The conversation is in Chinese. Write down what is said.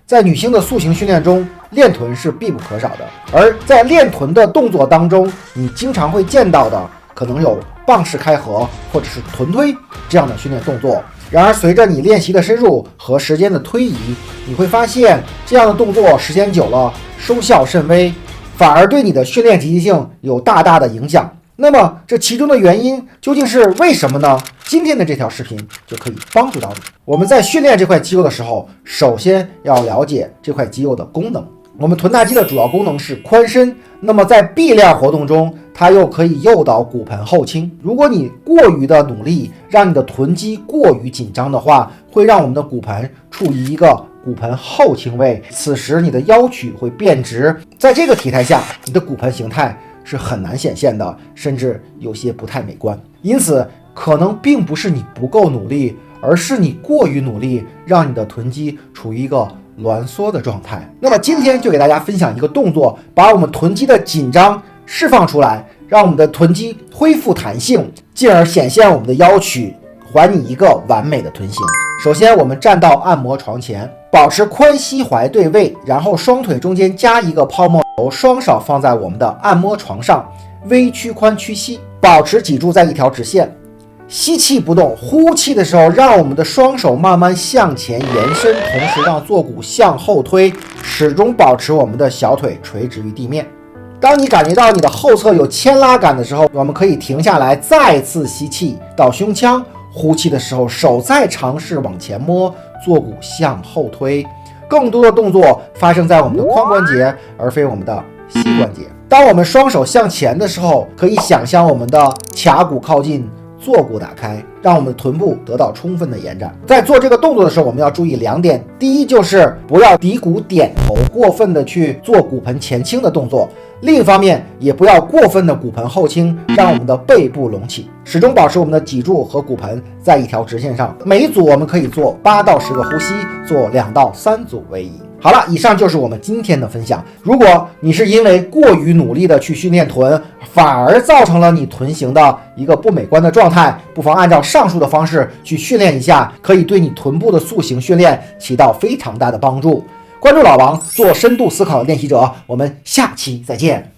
在女性的塑形训练中，练臀是必不可少的。而在练臀的动作当中，你经常会见到的可能有棒式开合或者是臀推这样的训练动作。然而，随着你练习的深入和时间的推移，你会发现这样的动作时间久了收效甚微，反而对你的训练积极性有大大的影响。那么这其中的原因究竟是为什么呢？今天的这条视频就可以帮助到你。我们在训练这块肌肉的时候，首先要了解这块肌肉的功能。我们臀大肌的主要功能是宽伸，那么在臂链活动中，它又可以诱导骨盆后倾。如果你过于的努力，让你的臀肌过于紧张的话，会让我们的骨盆处于一个骨盆后倾位，此时你的腰曲会变直，在这个体态下，你的骨盆形态是很难显现的，甚至有些不太美观。因此，可能并不是你不够努力，而是你过于努力，让你的臀肌处于一个挛缩的状态。那么今天就给大家分享一个动作，把我们臀肌的紧张释放出来，让我们的臀肌恢复弹性，进而显现我们的腰曲，还你一个完美的臀型。首先，我们站到按摩床前，保持髋膝踝对位，然后双腿中间加一个泡沫头，双手放在我们的按摩床上，微屈髋屈膝，保持脊柱在一条直线。吸气不动，呼气的时候，让我们的双手慢慢向前延伸，同时让坐骨向后推，始终保持我们的小腿垂直于地面。当你感觉到你的后侧有牵拉感的时候，我们可以停下来，再次吸气到胸腔，呼气的时候，手再尝试往前摸，坐骨向后推。更多的动作发生在我们的髋关节，而非我们的膝关节。当我们双手向前的时候，可以想象我们的髂骨靠近，坐骨打开，让我们的臀部得到充分的延展。在做这个动作的时候，我们要注意2点。第一，就是不要骶骨点头，过分的去做骨盆前倾的动作；另一方面，也不要过分的骨盆后倾，让我们的背部隆起，始终保持我们的脊柱和骨盆在一条直线上。每一组我们可以做8到10个呼吸，做2到3组为宜。好了，以上就是我们今天的分享。如果你是因为过于努力的去训练臀，反而造成了你臀型的一个不美观的状态，不妨按照上述的方式去训练一下，可以对你臀部的塑形训练起到非常大的帮助。关注老王，做深度思考的练习者，我们下期再见。